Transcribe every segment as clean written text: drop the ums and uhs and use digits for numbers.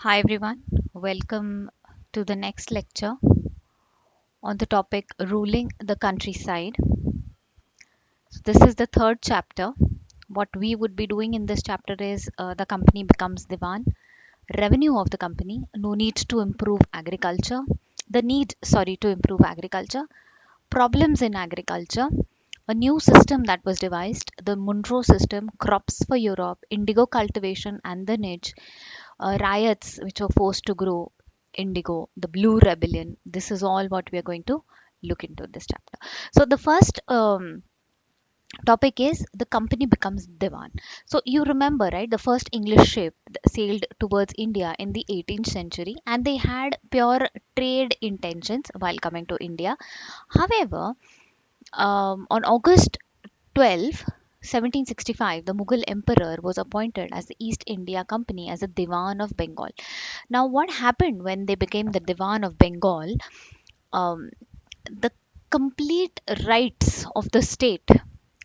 Hi everyone, welcome to the next lecture on the topic ruling the countryside. So this is the third chapter. What we would be doing in this chapter is the company becomes Diwan, revenue of the company, no need to improve agriculture, the need, sorry, to improve agriculture, problems in agriculture, a new system that was devised, the Monroe system, crops for Europe, indigo cultivation and the niche, riots which were forced to grow indigo, the blue rebellion. This is all what we are going to look into this chapter. So the first topic is the company becomes Diwan. So you remember, right? The first English ship sailed towards India in the 18th century, and they had pure trade intentions while coming to India. However, on August 12, 1765, the Mughal emperor was appointed as the East India Company as a Diwan of Bengal. Now, what happened when they became the Diwan of Bengal? Um, the complete rights of the state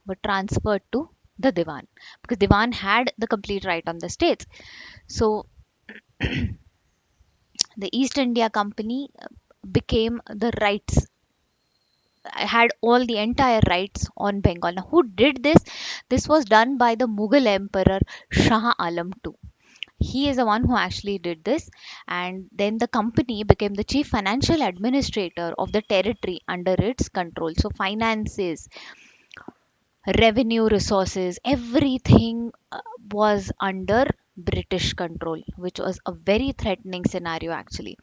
were transferred to the Diwan because Diwan had the complete right on the states. So, the East India Company became the rights, had all the entire rights on Bengal. Now, who did this? This was done by the Mughal Emperor Shah Alam II. He is the one who actually did this, and then the company became the chief financial administrator of the territory under its control. So, finances, revenue resources, everything was under British control, which was a very threatening scenario actually.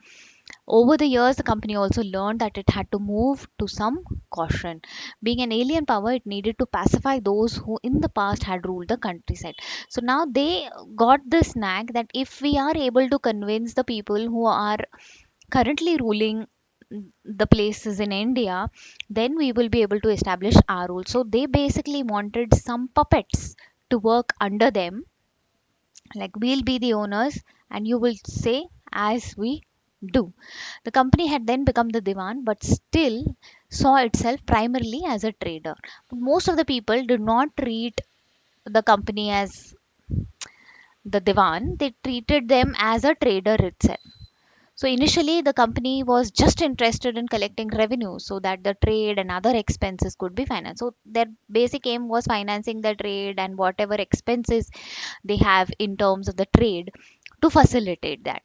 Over the years, the company also learned that it had to move to some caution. Being an alien power, it needed to pacify those who in the past had ruled the countryside. So now they got this snag that if we are able to convince the people who are currently ruling the places in India, then we will be able to establish our rule. So they basically wanted some puppets to work under them, like we'll be the owners and you will say as we do. The company had then become the Diwan, but still saw itself primarily as a trader. Most of the people did not treat the company as the Diwan, they treated them as a trader itself. So initially, the company was just interested in collecting revenue so that the trade and other expenses could be financed. So their basic aim was financing the trade and whatever expenses they have in terms of the trade to facilitate that.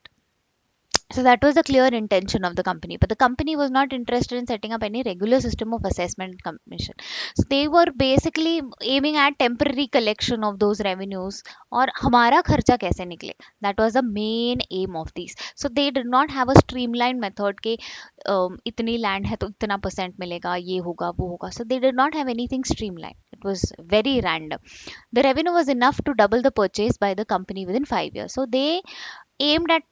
So that was the clear intention of the company. But the company was not interested in setting up any regular system of assessment and commission. So they were basically aiming at temporary collection of those revenues or हमारा खर्चा कैसे निकले. That was the main aim of these. So they did not have a streamlined method के इतनी land है तो इतना percent मिलेगा ये होगा वो होगा. So they did not have anything streamlined. It was very random. The revenue was enough to double the purchase by the company within 5 years. So they aimed at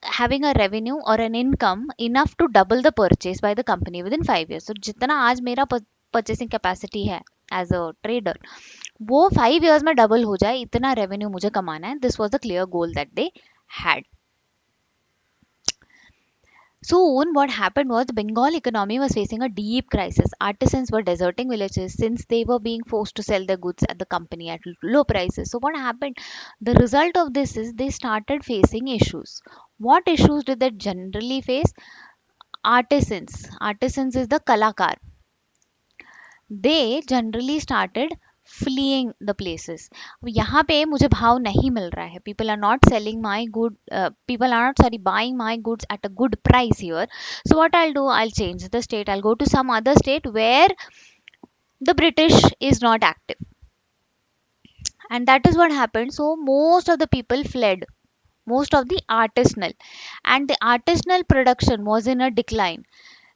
having a revenue or an income enough to double the purchase by the company within 5 years. So जितना आज मेरा purchasing capacity है as a trader, वो 5 years में double हो जाए, इतना revenue मुझे कमाना है. This was the clear goal that they had. Soon, what happened was the Bengal economy was facing a deep crisis. Artisans were deserting villages since they were being forced to sell their goods at the company at low prices. So, what happened? The result of this is they started facing issues. What issues did they generally face? Artisans. Artisans is the kalakar. They generally started fleeing the places. यहाँ पे मुझे भाव नहीं मिल रहा है. People are not selling my good. People are not, sorry, buying my goods at a good price here. So what I'll do, I'll change the state. I'll go to some other state where the British is not active, and that is what happened. So most of the people fled. Most of the artisanal, and the artisanal production was in a decline.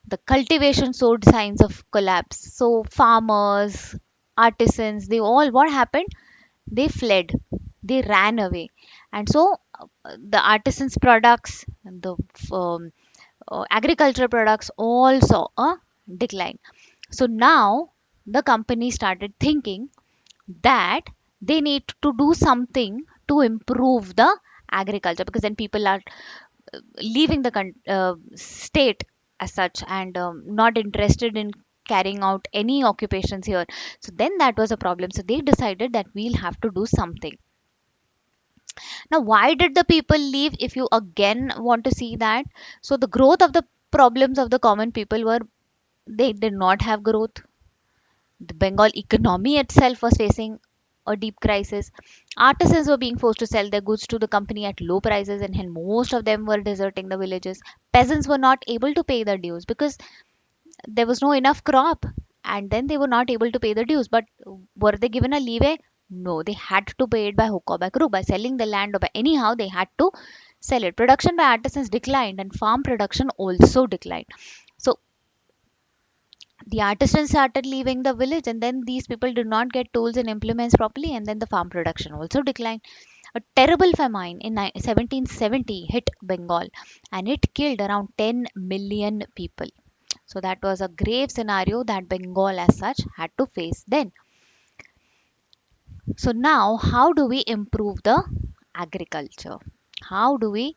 The cultivation showed signs of collapse. So farmers, artisans, they all, what happened? They fled, they ran away. And so the artisans products and the um, agricultural products all saw a decline. So now the company started thinking that they need to do something to improve the agriculture, because then people are leaving the state as such, and not interested in carrying out any occupations here. So then that was a problem. So they decided that we'll have to do something. Now, why did the people leave if you again want to see that? So, the growth of the problems of the common people were they did not have growth. The Bengal economy itself was facing a deep crisis. Artisans were being forced to sell their goods to the company at low prices, and hence most of them were deserting the villages. Peasants were not able to pay their dues because there was no enough crop, and then they were not able to pay the dues. But were they given a leeway? No, they had to pay it by hook or by crook, by selling the land or by anyhow they had to sell it. Production by artisans declined, and farm production also declined. So the artisans started leaving the village, and then these people did not get tools and implements properly, and then the farm production also declined. A terrible famine in 1770 hit Bengal, and it killed around 10 million people. So that was a grave scenario that Bengal as such had to face then. So now how do we improve the agriculture? How do we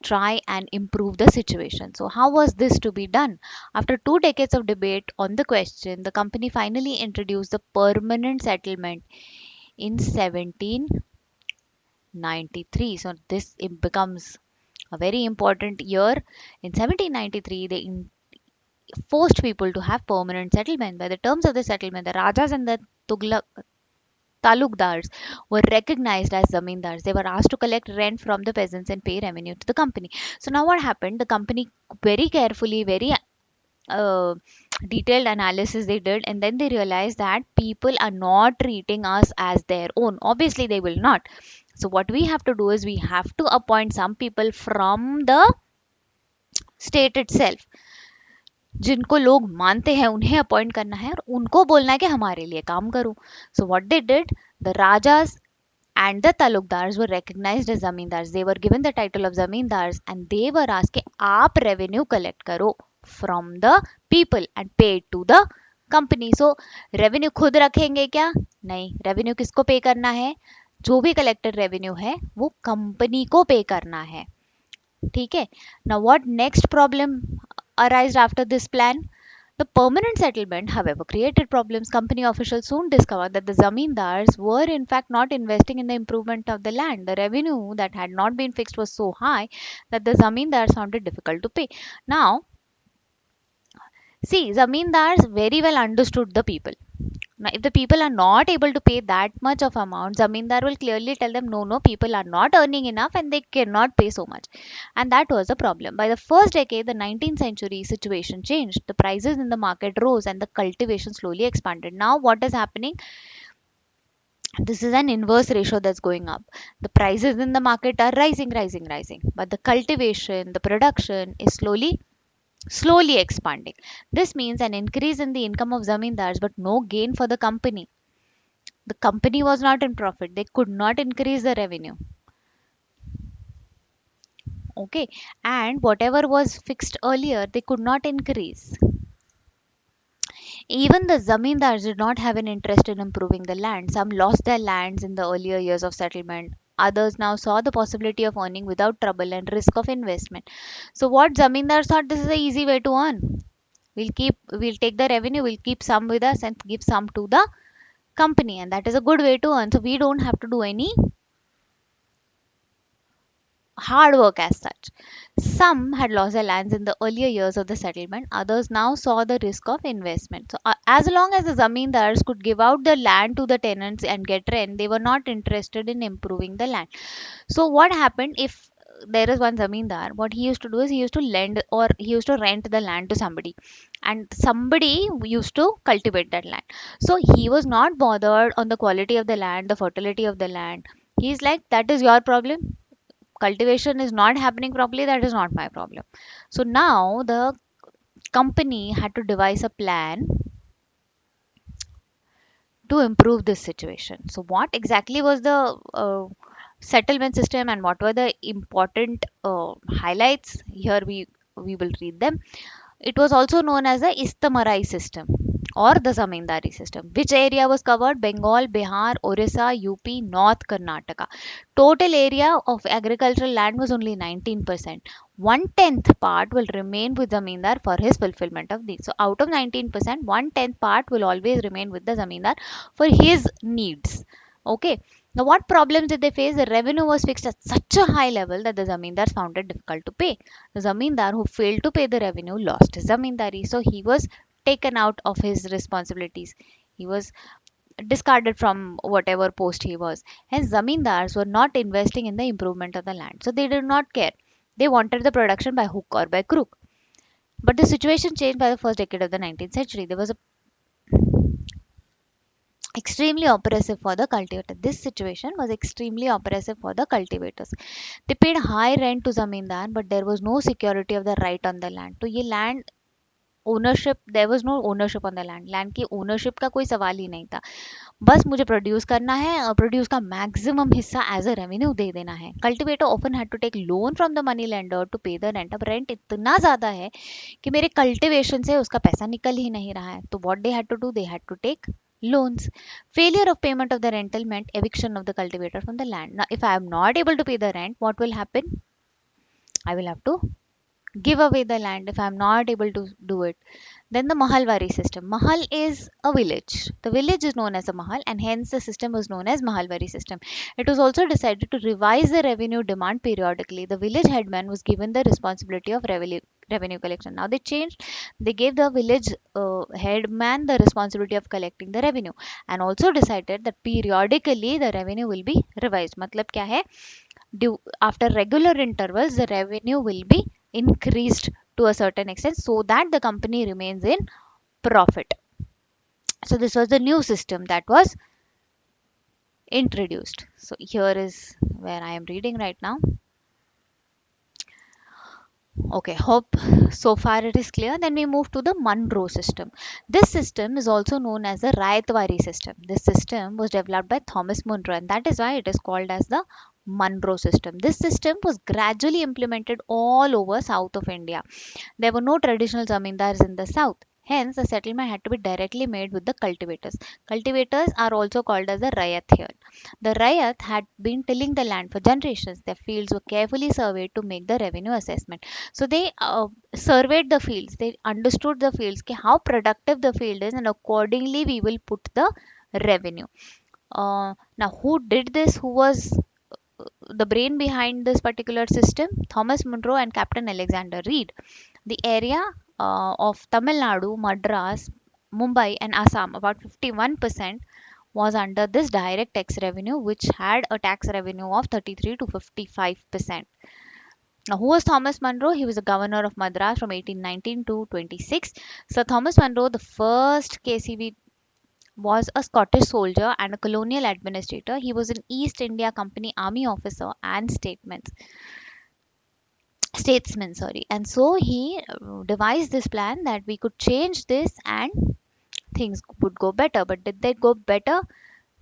try and improve the situation? So how was this to be done? After 2 decades of debate on the question, the company finally introduced the permanent settlement in 1793. So this becomes a very important year. In 1793, they forced people to have permanent settlement. By the terms of the settlement, the Rajas and the Tughlaq talukdars were recognized as zamindars. They were asked to collect rent from the peasants and pay revenue to the company. So now what happened? The company very carefully, very uh, detailed analysis they did, and then they realized that people are not treating us as their own. Obviously, they will not. So what we have to do is we have to appoint some people from the state itself, जिनको लोग मानते हैं उन्हें appoint करना है और उनको बोलना है कि हमारे लिए काम करो. So what they did, the rajas and the talukdars were recognized as zamindars. They were given the title of zamindars and they were asked कि आप revenue collect करो from the people and pay it to the company. So revenue खुद रखेंगे क्या? नहीं. Revenue किसको pay करना है? जो भी collected revenue है वो company को pay करना है. ठीक है. Now what next problem arised after this plan? The permanent settlement, however, created problems. Company officials soon discovered that the zamindars were in fact not investing in the improvement of the land. The revenue that had not been fixed was so high that the zamindars found it difficult to pay. Now, see, zamindars very well understood the people. Now, if the people are not able to pay that much of amount, zamindar will clearly tell them, no, no, people are not earning enough and they cannot pay so much. And that was a problem. By the first decade, the 19th century situation changed. The prices in the market rose and the cultivation slowly expanded. Now, what is happening? This is an inverse ratio that's going up. The prices in the market are rising, rising, rising. But the cultivation, the production is slowly expanding. This means an increase in the income of zamindars but no gain for the company. The company was not in profit. They could not increase the revenue. Okay. And whatever was fixed earlier, they could not increase. Even the zamindars did not have an interest in improving the land. Some lost their lands in the earlier years of settlement. Others now saw the possibility of earning without trouble and risk of investment. So what zamindars thought, this is the easy way to earn. We'll take the revenue, we'll keep some with us and give some to the company, and that is a good way to earn. So we don't have to do any hard work as such. Some had lost their lands in the earlier years of the settlement, others now saw the risk of investment. So, as long as the zamindars could give out the land to the tenants and get rent, they were not interested in improving the land. So, what happened if there is one zamindar? What he used to do is he used to lend or he used to rent the land to somebody, and somebody used to cultivate that land. So, he was not bothered on the quality of the land, the fertility of the land. He's like, that is your problem. Cultivation is not happening properly, that is not my problem. So now the company had to devise a plan to improve this situation. So what exactly was the settlement system and what were the important highlights? Here we will read them. It was also known as the Istamarai system or the Zamindari system. Which area was covered? Bengal, Bihar, Orissa, UP, North Karnataka. Total area of agricultural land was only 19%. 1/10 part will remain with Zamindar for his fulfillment of these. So out of 19%, 1/10 part will always remain with the Zamindar for his needs. Okay. Now, what problems did they face? The revenue was fixed at such a high level that the zamindars found it difficult to pay. The zamindar who failed to pay the revenue lost his zamindari, so he was taken out of his responsibilities. He was discarded from whatever post he was. Hence, zamindars were not investing in the improvement of the land, so they did not care. They wanted the production by hook or by crook. But the situation changed by the first decade of the 19th century. There was a extremely oppressive for the cultivator. This situation was extremely oppressive for the cultivators. They paid high rent to zamindar, but there was no security of the right on the land. तो ये land ownership there was no ownership on the land land की ownership का कोई सवाल ही नहीं था बस मुझे प्रोड्यूस करना है और प्रोड्यूस का मैक्सिमम हिस्सा एज अ रेवेन्यू दे देना है cultivator often had to take loan from the money lender to pay the rent अब रेंट इतना ज़्यादा है कि मेरे कल्टिवेशन से उसका पैसा निकल ही नहीं रहा है तो what they had to do they had to take loans. Failure of payment of the rental meant eviction of the cultivator from the land. Now if I am not able to pay the rent, what will happen? I will have to give away the land if I am not able to do it. Then the Mahalwari system. Mahal is a village. The village is known as a Mahal and hence the system was known as Mahalwari system. It was also decided to revise the revenue demand periodically. The village headman was given the responsibility of revenue collection. Now they changed. They gave the village headman the responsibility of collecting the revenue and also decided that periodically the revenue will be revised. मतलब क्या है? After regular intervals, the revenue will be increased to a certain extent so that the company remains in profit. So this was the new system that was introduced. So here is where I am reading right now. Okay, hope so far it is clear. Then we move to the Monroe system. This system is also known as the Rayatwari system. This system was developed by Thomas Monroe and that is why it is called as the Monroe system. This system was gradually implemented all over south of India. There were no traditional zamindars in the south. Hence, the settlement had to be directly made with the cultivators. Cultivators are also called as the Rayat here. The Rayat had been tilling the land for generations. Their fields were carefully surveyed to make the revenue assessment. So they surveyed the fields. They understood the fields, how productive the field is, and accordingly we will put the revenue. Now, who did this? Who was the brain behind this particular system? Thomas Munro and Captain Alexander Reed. The area of Tamil Nadu, Madras, Mumbai, and Assam, about 51%, was under this direct tax revenue, which had a tax revenue of 33 to 55%. Now, who was Thomas Munro? He was the governor of Madras from 1819 to 26. Sir Thomas Munro, the first KCB, was a Scottish soldier and a colonial administrator. He was an East India Company army officer and statesman, sorry. And so he devised this plan that we could change this and things would go better. But did they go better?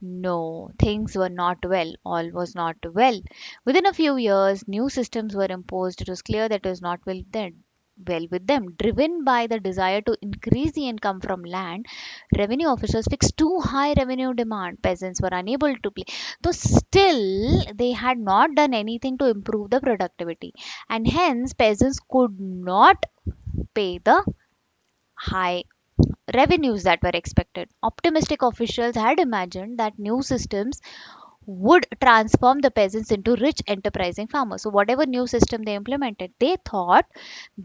No, things were not well. All was not well. Within a few years, new systems were imposed. It was clear that it was not well with them. Driven by the desire to increase the income from land, revenue officials fixed too high revenue demand. Peasants were unable to pay. So still, they had not done anything to improve the productivity, and hence peasants could not pay the high revenues that were expected. Optimistic officials had imagined that new systems would transform the peasants into rich enterprising farmers. So whatever new system they implemented, they thought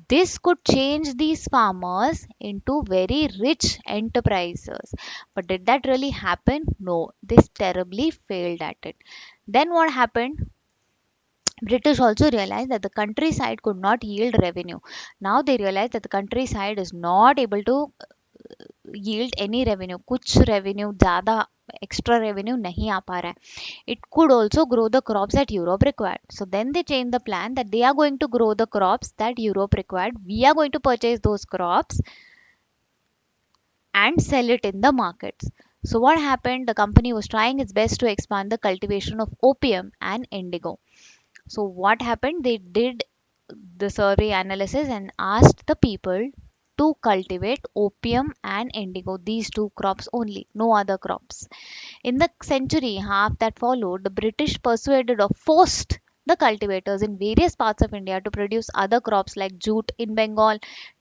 this could change these farmers into very rich enterprisers. But did that really happen? No, this terribly failed at it. Then what happened? British also realized that the countryside could not yield revenue. Now they realized that the countryside is not able to yield any revenue. कुछ revenue ज़्यादा extra revenue नहीं आ पा रहा है. It could also grow the crops that Europe required. So then they changed the plan that they are going to grow the crops that Europe required. We are going to purchase those crops and sell it in the markets. So what happened? The company was trying its best to expand the cultivation of opium and indigo. So what happened? They did the survey analysis and asked the people to cultivate opium and indigo, these two crops only, no other crops. In the century half that followed, the British persuaded or forced the cultivators in various parts of India to produce other crops like jute in Bengal,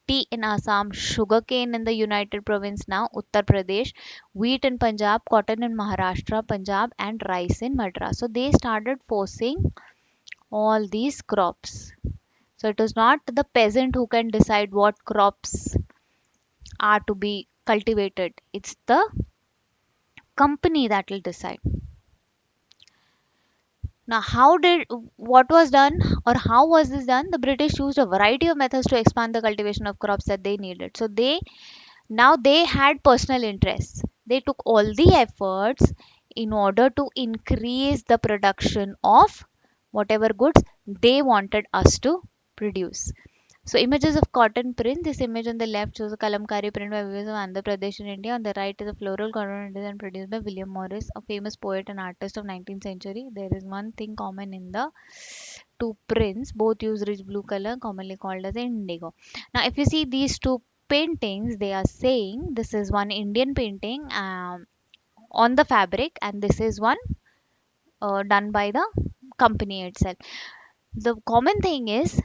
tea in Assam, sugarcane in the United Province now, Uttar Pradesh, wheat in Punjab, cotton in Maharashtra, Punjab, and rice in Madras. So they started forcing all these crops. So it is not the peasant who can decide what crops are to be cultivated, it's the company that will decide. Now, what was done or how was this done? The British used a variety of methods to expand the cultivation of crops that they needed. So they had personal interests. They took all the efforts in order to increase the production of whatever goods they wanted us to produce. So images of cotton print. This image on the left shows a kalamkari print by weavers of Andhra Pradesh in India. On the right is a floral cotton design produced by William Morris, a famous poet and artist of 19th century. There is one thing common in the two prints. Both use rich blue color, commonly called as indigo. Now, if you see these two paintings, they are saying this is one Indian painting on the fabric, and this is one done by the company itself. The common thing is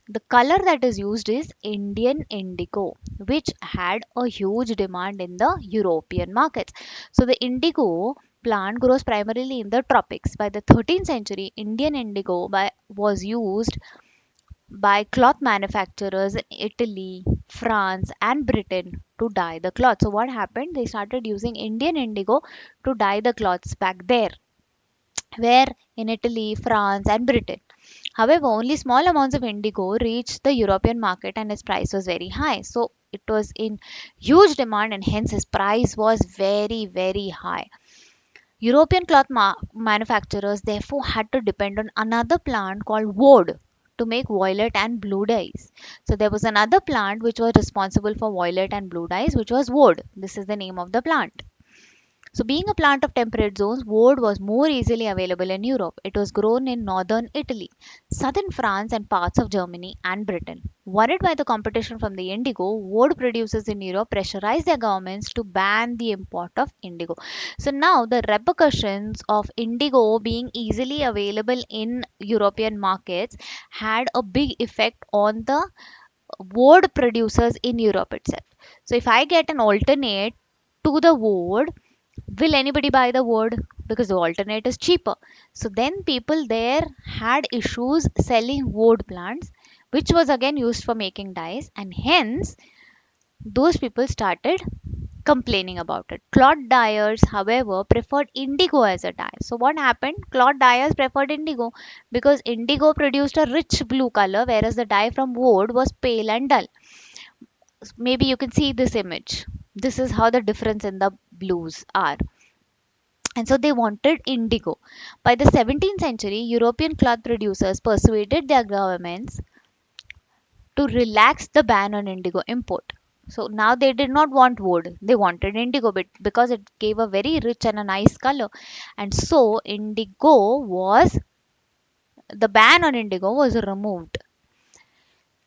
the color that is used is Indian indigo, which had a huge demand in the European markets. So the indigo plant grows primarily in the tropics. By the 13th century, Indian indigo was used by cloth manufacturers in Italy, France, and Britain to dye the cloth. So what happened? They started using Indian indigo to dye the cloths back there, where in Italy, France, and Britain. However, only small amounts of indigo reached the European market and its price was very high. So it was in huge demand and hence its price was very, very high. European manufacturers therefore had to depend on another plant called woad to make violet and blue dyes. So there was another plant which was responsible for violet and blue dyes, which was woad. This is the name of the plant. So, being a plant of temperate zones, woad was more easily available in Europe. It was grown in northern Italy, southern France, and parts of Germany and Britain. Worried by the competition from the indigo, woad producers in Europe pressurized their governments to ban the import of indigo. So, now the repercussions of indigo being easily available in European markets had a big effect on the woad producers in Europe itself. So, if I get an alternate to the woad, will anybody buy the wood? Because the alternate is cheaper. So then people there had issues selling wood plants, which was again used for making dyes, and hence those people started complaining about it. Cloth dyers, however, preferred indigo as a dye. So what happened? Cloth dyers preferred indigo because indigo produced a rich blue color, whereas the dye from wood was pale and dull. Maybe you can see this image. This is how the difference in the blues are, and so they wanted indigo. By the 17th century, European cloth producers persuaded their governments to relax the ban on indigo import. So now they did not want wood, they wanted indigo because it gave a very rich and a nice color. And so the ban on indigo was removed.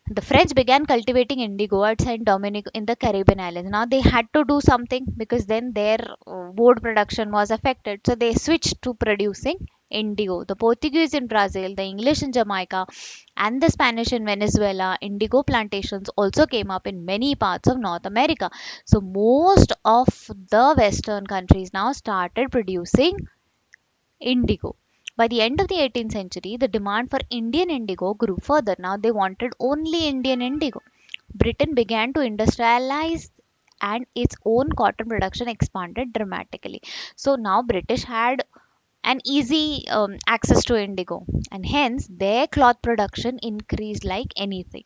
The French began cultivating indigo at Saint Domingue in the Caribbean islands. Now they had to do something because then their wood production was affected. So they switched to producing indigo. The Portuguese in Brazil, the English in Jamaica, and the Spanish in Venezuela, indigo plantations also came up in many parts of North America. So most of the Western countries now started producing indigo. By the end of the 18th century, the demand for Indian indigo grew further. Now they wanted only Indian indigo. Britain began to industrialize and its own cotton production expanded dramatically. So now British had an easy access to indigo and hence their cloth production increased like anything.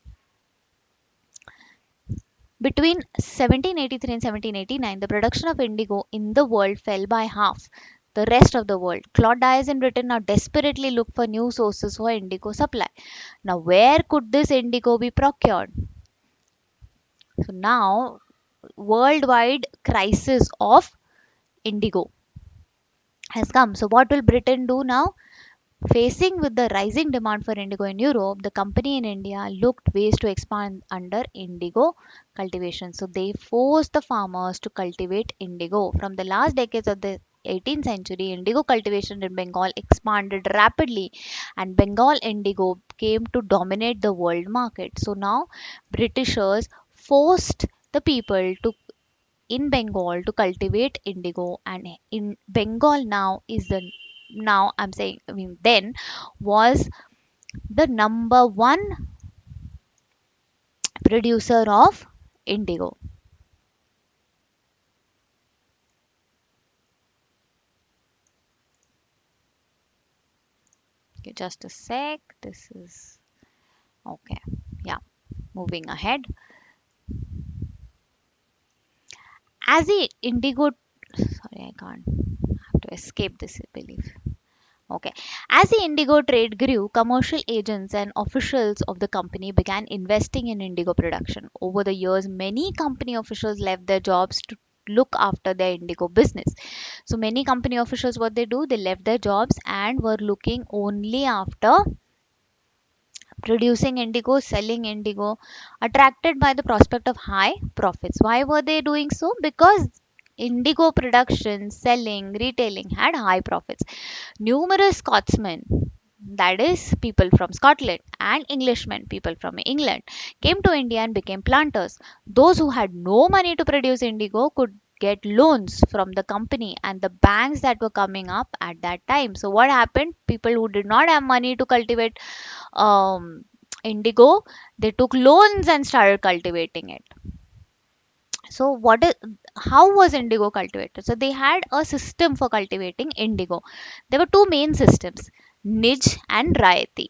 Between 1783 and 1789, the production of indigo in the world fell by half. The rest of the world, cloth dyers in Britain now desperately look for new sources for indigo supply. Now, where could this indigo be procured? So now, worldwide crisis of indigo has come. So what will Britain do now? Facing with the rising demand for indigo in Europe, the company in India looked ways to expand under indigo cultivation. So they forced the farmers to cultivate indigo. From the last decades of the 18th century, indigo cultivation in Bengal expanded rapidly and Bengal indigo came to dominate the world market. So now Britishers forced the people to in Bengal to cultivate indigo, and in Bengal now is the now I'm saying I mean then was the number one producer of indigo. Okay, just a sec. This is okay. Yeah, moving ahead. As the indigo, sorry, I can't have to escape this belief. Okay. As the indigo trade grew, commercial agents and officials of the company began investing in indigo production. Over the years, many company officials left their jobs to look after their indigo business. So many company officials, what they do, they left their jobs and were looking only after producing indigo, selling indigo, attracted by the prospect of high profits. Why were they doing so? Because indigo production, selling, retailing had high profits. Numerous Scotsmen, that is, people from Scotland, and Englishmen, people from England, came to India and became planters. Those who had no money to produce indigo could get loans from the company and the banks that were coming up at that time. So, what happened? People who did not have money to cultivate indigo, they took loans and started cultivating it. So what is how was indigo cultivated? So they had a system for cultivating indigo. There were two main systems, nij and rayati.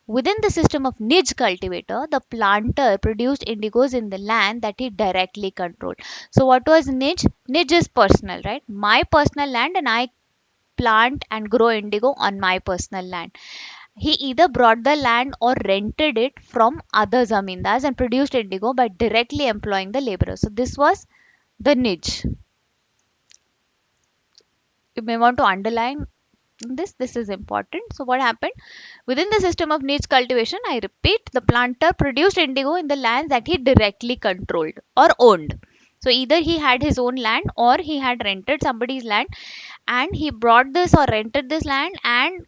Within the system of nij cultivator, the planter produced indigos in the land that he directly controlled. So what was nij? Nij is personal, right? My personal land, and I plant and grow indigo on my personal land. He either brought the land or rented it from other zamindars and produced indigo by directly employing the laborers. So this was the niche. You may want to underline this. This is important. So what happened? Within the system of niche cultivation, I repeat, the planter produced indigo in the lands that he directly controlled or owned. So either he had his own land or he had rented somebody's land, and he brought this or rented this land and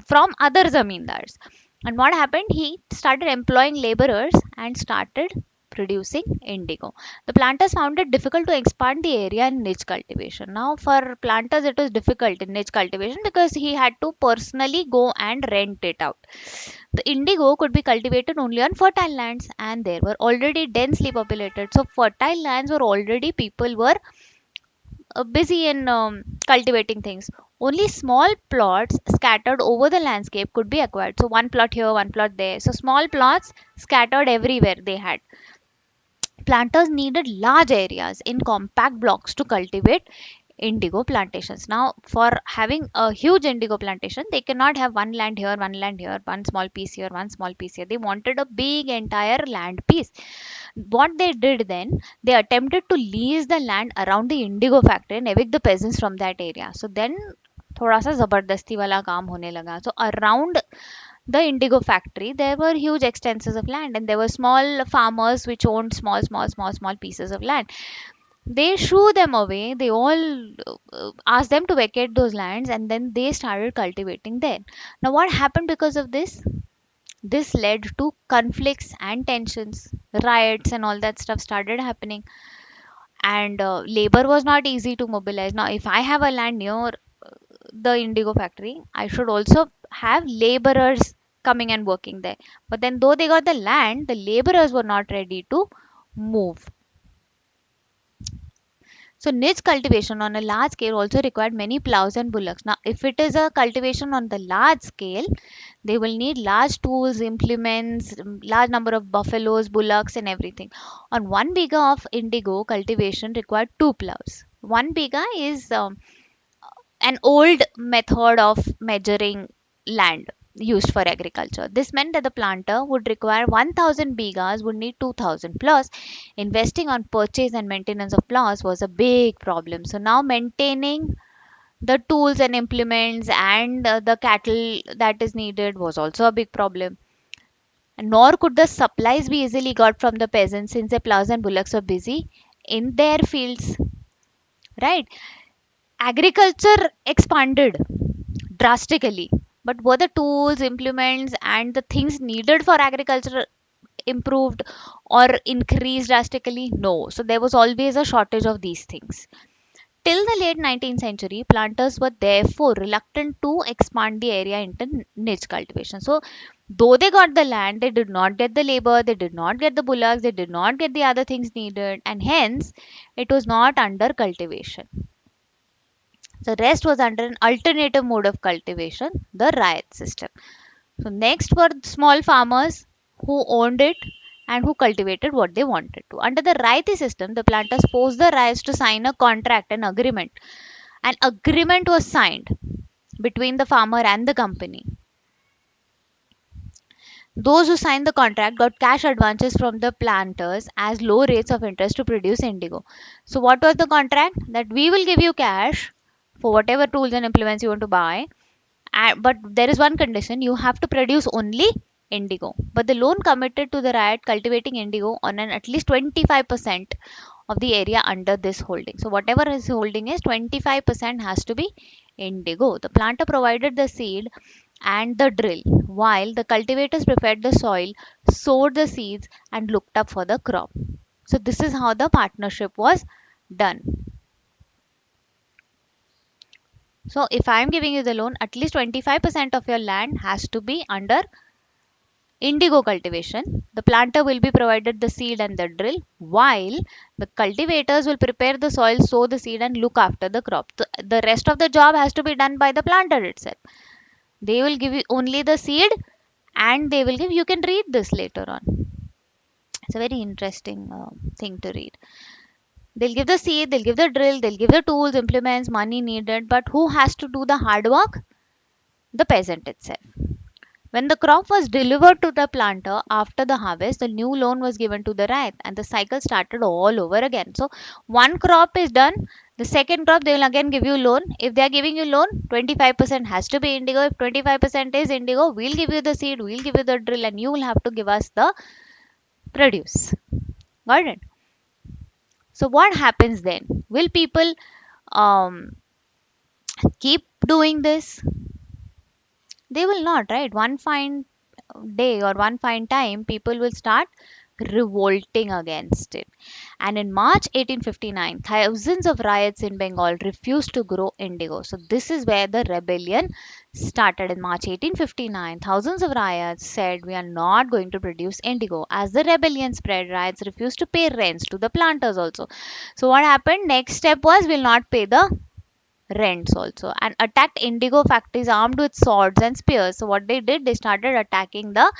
from other zamindars. And what happened? He started employing laborers and started producing indigo. The planters found it difficult to expand the area in niche cultivation. Now, for planters, it was difficult in niche cultivation because he had to personally go and rent it out. The indigo could be cultivated only on fertile lands, and they were already densely populated. So, fertile lands were already people were busy in cultivating things. Only small plots scattered over the landscape could be acquired. So, one plot here, one plot there. So, small plots scattered everywhere they had. Planters needed large areas in compact blocks to cultivate indigo plantations. Now, for having a huge indigo plantation, they cannot have one land here, one small piece here, one small piece here. They wanted a big entire land piece. What they did then, they attempted to lease the land around the indigo factory and evict the peasants from that area. So then थोड़ा सा जबरदस्ती वाला काम होने लगा. So around the indigo factory, there were huge extenses of land, and there were small farmers which owned small pieces of land. They shoo them away. They all asked them to vacate those lands, and then they started cultivating there. Now, what happened because of this? This led to conflicts and tensions, riots, and all that stuff started happening. And labor was not easy to mobilize. Now, if I have a land near the indigo factory, I should also have laborers coming and working there. But then, though they got the land, the laborers were not ready to move. So niche cultivation on a large scale also required many plows and bullocks. Now, if it is a cultivation on the large scale, they will need large tools, implements, large number of buffaloes, bullocks, and everything. On 1 biga of indigo cultivation required two plows. 1 biga is an old method of measuring land used for agriculture. This meant that the planter would require 1000 bigas, would need 2000 plus. Investing on purchase and maintenance of plows was a big problem. So now maintaining the tools and implements and the cattle that is needed was also a big problem. Nor could the supplies be easily got from the peasants since the plows and bullocks were busy in their fields. Right? Agriculture expanded drastically, but were the tools, implements, and the things needed for agriculture improved or increased drastically? No. So there was always a shortage of these things. Till the late 19th century, planters were therefore reluctant to expand the area into niche cultivation. So, though they got the land, they did not get the labor, they did not get the bullocks, they did not get the other things needed, and hence it was not under cultivation. The rest was under an alternative mode of cultivation, the riot system. So, next were small farmers who owned it and who cultivated what they wanted to. Under the Raiti system, the planters forced the riots to sign a contract, an agreement. An agreement was signed between the farmer and the company. Those who signed the contract got cash advances from the planters as low rates of interest to produce indigo. So, what was the contract? That we will give you cash for whatever tools and implements you want to buy, but there is one condition: you have to produce only indigo. But the loan committed to the riot cultivating indigo on an at least 25% of the area under this holding. So, whatever his holding is, 25% has to be indigo. The planter provided the seed and the drill, while the cultivators prepared the soil, sowed the seeds, and looked up for the crop. So, this is how the partnership was done. So, if I am giving you the loan, at least 25% of your land has to be under indigo cultivation. The planter will be provided the seed and the drill, while the cultivators will prepare the soil, sow the seed, and look after the crop. The rest of the job has to be done by the planter itself. They will give you only the seed and they will give, you can read this later on. It's a very interesting thing to read. They'll give the seed, they'll give the drill, they'll give the tools, implements, money needed, but who has to do the hard work? The peasant itself. When the crop was delivered to the planter after the harvest, the new loan was given to the right and the cycle started all over again. So, one crop is done, the second crop they will again give you loan. If they are giving you loan, 25% has to be indigo. If 25% is indigo, we'll give you the seed, we'll give you the drill, and you will have to give us the produce. Got it? So, what happens then? Will people um, keep doing this? They will not, right? One fine day or one fine time, people will start revolting against it. And in March 1859, thousands of riots in Bengal refused to grow indigo. So, this is where the rebellion started. In March 1859, thousands of riots said we are not going to produce indigo. As the rebellion spread, riots refused to pay rents to the planters also. So, what happened? Next step was will not pay the rents also, and attacked indigo factories armed with swords and spears. So what they did, they started attacking the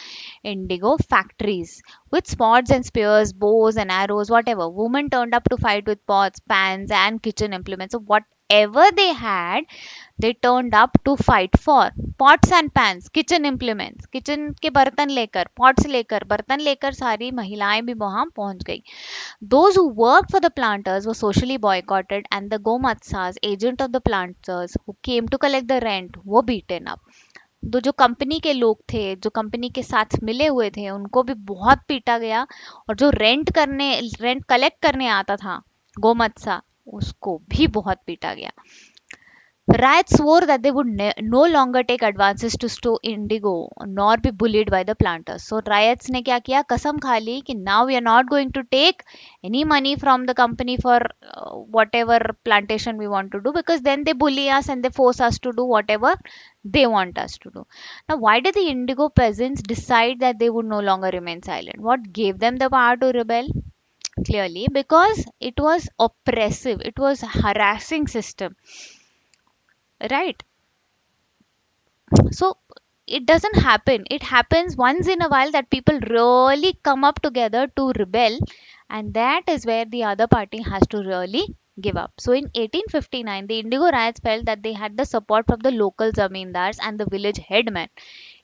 indigo factories with swords and spears, bows and arrows, whatever. Women turned up to fight with pots, pans and kitchen implements. So whatever they had, they turned up to fight for. Pots and pans, kitchen implements, kitchen के बर्तन लेकर, pots लेकर, बर्तन लेकर सारी महिलाएं भी वहां पहुंच गई. Those who worked for the planters were socially boycotted, and the Gomatsas, agent of the planters, who came to collect the rent, were beaten up. तो जो कंपनी के लोग थे, जो कंपनी के साथ मिले हुए थे, उनको भी बहुत पीटा गया. और जो रेंट कलेक्ट करने आता था, गोमत्सा, उसको भी बहुत पीटा गया. Riots swore that they would no longer take advances to store indigo nor be bullied by the planters. So riots ने क्या किया, कसम खा ली कि now we are not going to take any money from the company for whatever plantation we want to do, because then they bully us and they force us to do whatever they want us to do. Now, why did the indigo peasants decide that they would no longer remain silent? What gave them the power to rebel? Clearly, because it was oppressive, it was harassing system, right? So it doesn't happen, it happens once in a while that people really come up together to rebel, and that is where the other party has to really give up. So in 1859, the indigo riots felt that they had the support from the local zamindars and the village headmen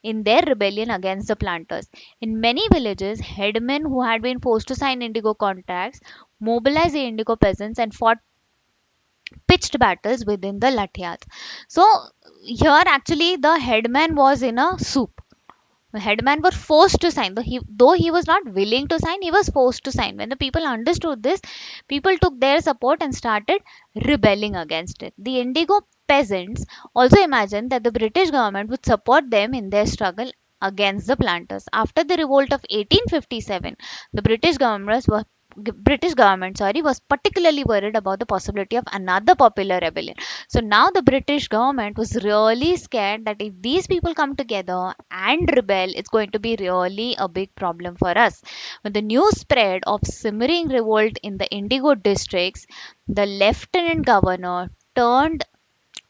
in their rebellion against the planters. In many villages, headmen who had been forced to sign indigo contracts mobilized the indigo peasants and fought pitched battles within the Latyas. So here actually the headman was in a soup. The headman were forced to sign. Though he was not willing to sign, he was forced to sign. When the people understood this, people took their support and started rebelling against it. The indigo peasants also imagined that the British government would support them in their struggle against the planters. After the revolt of 1857, the British government, was particularly worried about the possibility of another popular rebellion. So now the British government was really scared that if these people come together and rebel, it's going to be really a big problem for us. When the news spread of simmering revolt in the Indigo districts, the lieutenant governor turned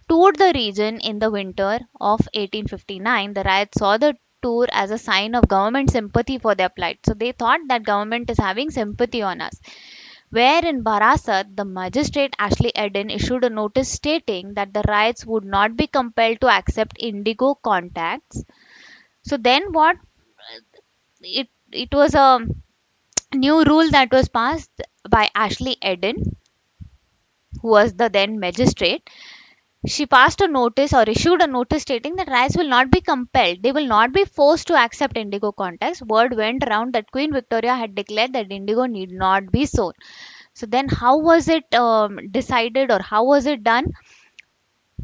toured the region in the winter of 1859. The riots saw the tour as a sign of government sympathy for their plight. So they thought that government is having sympathy on us. Where in Barasat, the magistrate Ashley Eden issued a notice stating that the riots would not be compelled to accept indigo contacts. So then what? It was a new rule that was passed by Ashley Eden, who was the then magistrate. She passed a notice or issued a notice stating that riots will not be compelled. They will not be forced to accept indigo contacts. Word went around that Queen Victoria had declared that indigo need not be sown. So then, how was it decided or how was it done?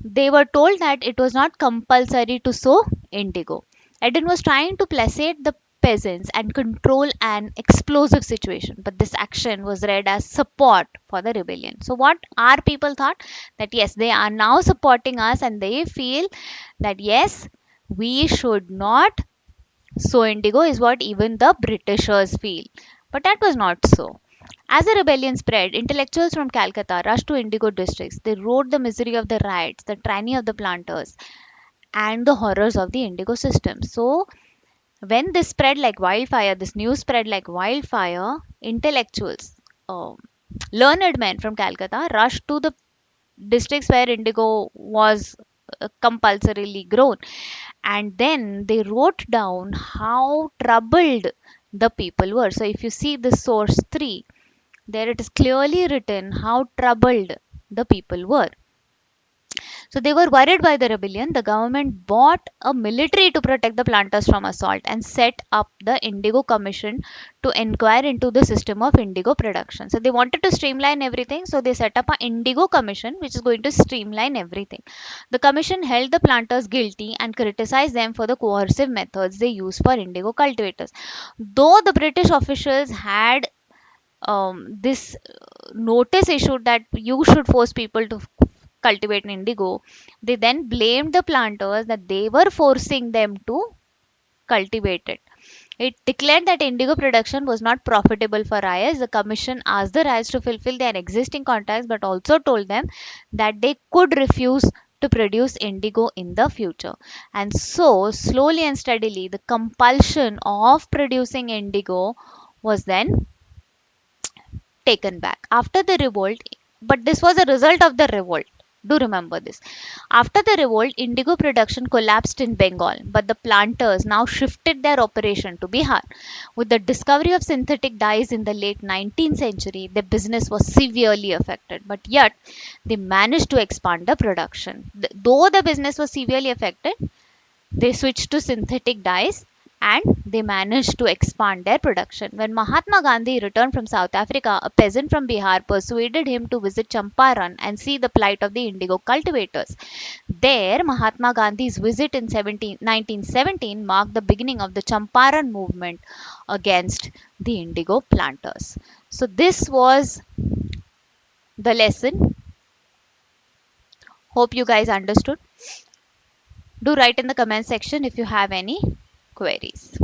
They were told that it was not compulsory to sow indigo. Eden was trying to placate the peasants and control an explosive situation, but this action was read as support for the rebellion. So, what our people thought that yes, they are now supporting us and they feel that yes, we should not sow indigo, is what even the Britishers feel. But that was not so. As the rebellion spread, intellectuals from Calcutta rushed to indigo districts. They wrote the misery of the riots, the tyranny of the planters, and the horrors of the indigo system. So, when this spread like wildfire, this news spread like wildfire, intellectuals, um, learned men from Calcutta rushed to the districts where indigo was compulsorily grown, and then they wrote down how troubled the people were. So, if you see the source 3, there it is clearly written how troubled the people were. So they were worried by the rebellion. The government bought a military to protect the planters from assault and set up the Indigo Commission to inquire into the system of indigo production. So they wanted to streamline everything. So they set up an Indigo Commission which is going to streamline everything. The commission held the planters guilty and criticized them for the coercive methods they used for indigo cultivators. Though the British officials had this notice issued that you should force people to cultivate indigo, they then blamed the planters that they were forcing them to cultivate it. It declared that indigo production was not profitable for Ryers. The commission asked the Ryers to fulfill their existing contracts but also told them that they could refuse to produce indigo in the future. And so, slowly and steadily, the compulsion of producing indigo was then taken back after the revolt. But this was a result of the revolt. Do remember this. After the revolt, indigo production collapsed in Bengal, but the planters now shifted their operation to Bihar. With the discovery of synthetic dyes in the late 19th century, their business was severely affected, but yet they managed to expand the production. Though the business was severely affected, they switched to synthetic dyes and they managed to expand their production. When Mahatma Gandhi returned from South Africa, a peasant from Bihar persuaded him to visit Champaran and see the plight of the indigo cultivators. There, Mahatma Gandhi's visit in 1917 marked the beginning of the Champaran movement against the indigo planters. So, this was the lesson. Hope you guys understood. Do write in the comment section if you have any queries.